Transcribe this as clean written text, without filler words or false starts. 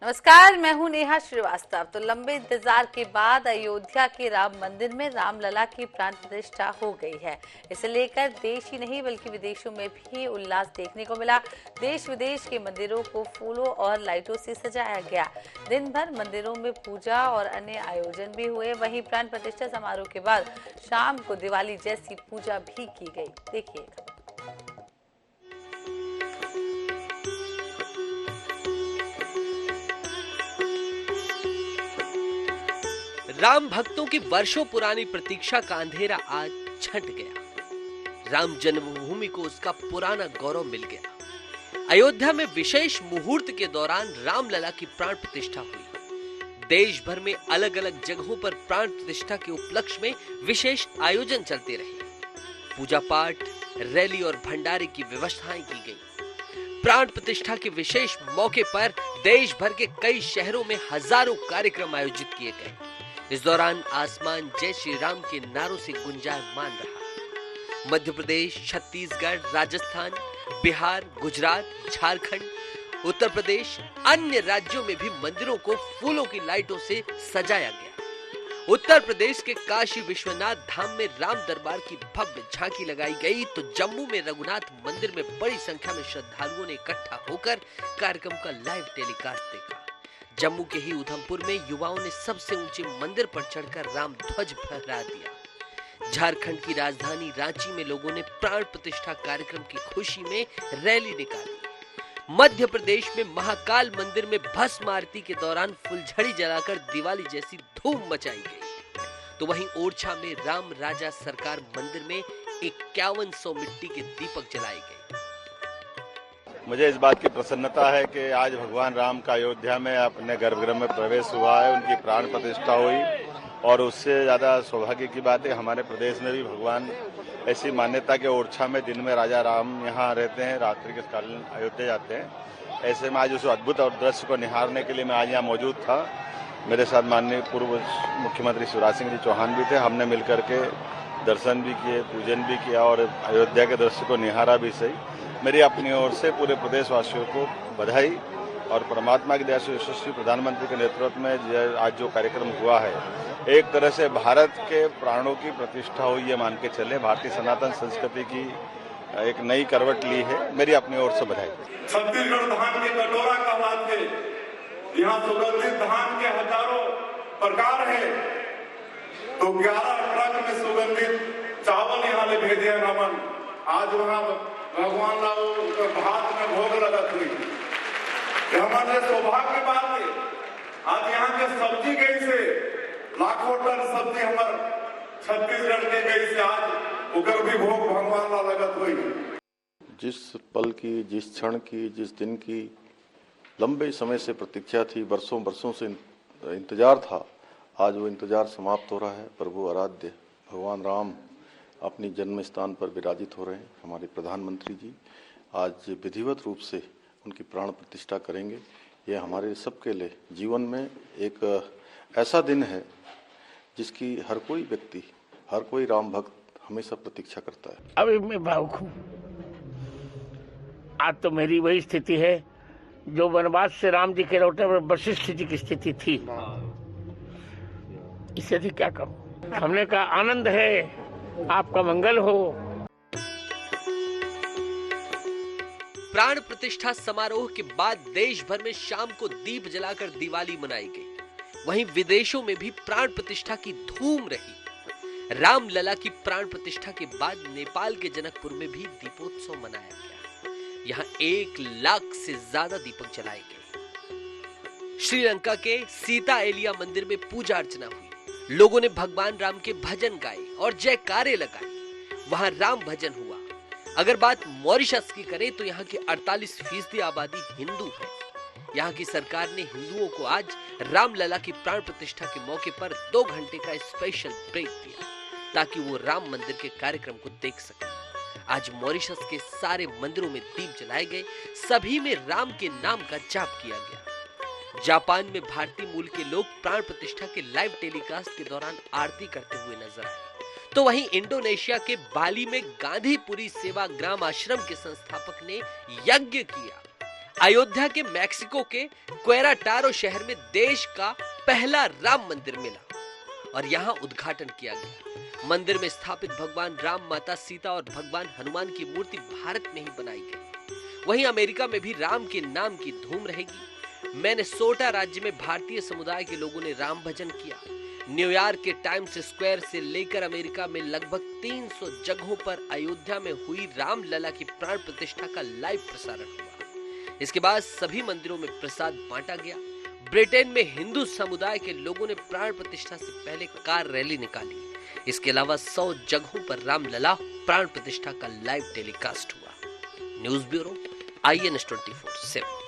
नमस्कार, मैं हूं नेहा श्रीवास्तव। तो लंबे इंतजार के बाद अयोध्या के राम मंदिर में रामलला की प्राण प्रतिष्ठा हो गई है। इसे लेकर देश ही नहीं बल्कि विदेशों में भी उल्लास देखने को मिला। देश विदेश के मंदिरों को फूलों और लाइटों से सजाया गया। दिन भर मंदिरों में पूजा और अन्य आयोजन भी हुए। वहीं प्राण प्रतिष्ठा समारोह के बाद शाम को दिवाली जैसी पूजा भी की गई। देखिएगा। राम भक्तों की वर्षों पुरानी प्रतीक्षा का अंधेरा आज छंट गया। राम जन्मभूमि को उसका पुराना गौरव मिल गया। अयोध्या में विशेष मुहूर्त के दौरान रामलला की प्राण प्रतिष्ठा हुई। देश भर में अलग अलग जगहों पर प्राण प्रतिष्ठा के उपलक्ष्य में विशेष आयोजन चलते रहे। पूजा पाठ, रैली और भंडारे की व्यवस्थाएं की गई। प्राण प्रतिष्ठा के विशेष मौके पर देश भर के कई शहरों में हजारों कार्यक्रम आयोजित किए गए। इस दौरान आसमान जय श्री राम के नारों से गुंजायमान रहा। मध्य प्रदेश, छत्तीसगढ़, राजस्थान, बिहार, गुजरात, झारखंड, उत्तर प्रदेश, अन्य राज्यों में भी मंदिरों को फूलों की लाइटों से सजाया गया। उत्तर प्रदेश के काशी विश्वनाथ धाम में राम दरबार की भव्य झांकी लगाई गई, तो जम्मू में रघुनाथ मंदिर में बड़ी संख्या में श्रद्धालुओं ने इकट्ठा होकर कार्यक्रम का लाइव टेलीकास्ट देखा। जम्मू के ही उधमपुर में युवाओं ने सबसे ऊंचे मंदिर पर चढ़कर राम ध्वज फहरा दिया। झारखंड की राजधानी रांची में लोगों ने प्राण प्रतिष्ठा कार्यक्रम की खुशी में रैली निकाली। मध्य प्रदेश में महाकाल मंदिर में भस्म आरती के दौरान फुलझड़ी जलाकर दिवाली जैसी धूम मचाई गई। तो वहीं ओरछा में राम राजा सरकार मंदिर में 5100 मिट्टी के दीपक जलाए गए। मुझे इस बात की प्रसन्नता है कि आज भगवान राम का अयोध्या में अपने गर्भगृह में प्रवेश हुआ है, उनकी प्राण प्रतिष्ठा हुई। और उससे ज़्यादा सौभाग्य की बात है हमारे प्रदेश में भी भगवान ऐसी मान्यता के ओरछा में दिन में राजा राम यहाँ रहते हैं, रात्रि के कालीन अयोध्या जाते हैं। ऐसे में आज उस अद्भुत और दृश्य को निहारने के लिए मैं आज यहाँ मौजूद था। मेरे साथ माननीय पूर्व मुख्यमंत्री शिवराज सिंह जी चौहान भी थे। हमने मिलकर के दर्शन भी किए, पूजन भी किया और अयोध्या के दृश्य को निहारा भी सही। मेरी अपनी ओर से पूरे प्रदेशवासियों को बधाई और परमात्मा की दया से यशस्वी प्रधानमंत्री के नेतृत्व में आज जो कार्यक्रम हुआ है, एक तरह से भारत के प्राणों की प्रतिष्ठा हुई ये मान के चले। भारतीय सनातन संस्कृति की एक नई करवट ली है। मेरी अपनी ओर से बधाई। छत्तीसगढ़ धान के कटोरा कहलाते, यहाँ सुगंधित धान के हजारों प्रकार है, तो 11 ट्रक में सुगंधित चावल यहाँ ले भेजे नमन। आज वहाँ भगवान भात में भोग लगत हुई। हमारे सौभाग्य बात है आज यहाँ के सब्जी गई से लाखों टन सब्जी हमार छत्तीसगढ़ के गई से आज उकर भी भोग भगवान ला लगत हुई। जिस पल की, जिस क्षण की, जिस दिन की लंबे समय से प्रतीक्षा थी, वर्षों वर्षों से इंतजार था, आज वो इंतजार समाप्त हो रहा है। प्रभु आराध्य भगवान राम अपनी जन्म स्थान पर विराजित हो रहे हैं। हमारे प्रधानमंत्री जी आज विधिवत रूप से उनकी प्राण प्रतिष्ठा करेंगे। ये हमारे सबके लिए जीवन में एक ऐसा दिन है जिसकी हर कोई व्यक्ति, हर कोई राम भक्त हमेशा प्रतीक्षा करता है। अभी मैं भावुक हूँ। आज तो मेरी वही स्थिति है जो वनवास से राम जी के लौटे में वशिष्ठ जी की स्थिति थी। इससे अधिक क्या कहूँ। हमने कहा आनंद है, आपका मंगल हो। प्राण प्रतिष्ठा समारोह के बाद देश भर में शाम को दीप जलाकर दिवाली मनाई गई। वहीं विदेशों में भी प्राण प्रतिष्ठा की धूम रही। रामलला की प्राण प्रतिष्ठा के बाद नेपाल के जनकपुर में भी दीपोत्सव मनाया गया। यहाँ 1 लाख से ज्यादा दीपक जलाए गए। श्रीलंका के सीता एलिया मंदिर में पूजा अर्चना हुई। लोगों ने भगवान राम के भजन गाए और जयकारे लगाए। वहां राम भजन हुआ। अगर बात मॉरिशस की करें तो यहाँ की 48% आबादी हिंदू है। यहाँ की सरकार ने हिंदुओं को आज रामलला की प्राण प्रतिष्ठा के मौके पर 2 घंटे का स्पेशल ब्रेक दिया ताकि वो राम मंदिर के कार्यक्रम को देख सके। आज मॉरिशस के सारे मंदिरों में दीप जलाए गए। सभी में राम के नाम का जाप किया गया। जापान में भारतीय मूल के लोग प्राण प्रतिष्ठा के लाइव टेलीकास्ट के दौरान आरती करते हुए नजर आए। तो वहीं इंडोनेशिया के बाली में गांधीपुरी सेवा ग्राम आश्रम के संस्थापक ने यज्ञ किया। अयोध्या के मैक्सिको के क्वेराटारो शहर में देश का पहला राम मंदिर मिला और यहां उद्घाटन किया गया। मंदिर में स्थापित भगवान राम, माता सीता और भगवान हनुमान की मूर्ति भारत में ही बनाई गई। वहीं अमेरिका में भी राम के नाम की धूम रहेगी। मिनेसोटा राज्य में भारतीय समुदाय के लोगों ने राम भजन किया। न्यूयॉर्क के टाइम्स स्क्वायर से लेकर अमेरिका में लगभग 300 जगहों पर अयोध्या में हुई रामलला की प्राण प्रतिष्ठा का लाइव प्रसारण हुआ। इसके बाद सभी मंदिरों में प्रसाद बांटा गया। ब्रिटेन में हिंदू समुदाय के लोगों ने प्राण प्रतिष्ठा से पहले कार रैली निकाली। इसके अलावा 100 जगहों पर रामलला प्राण प्रतिष्ठा का लाइव टेलीकास्ट हुआ। News bureau, INS 24/7।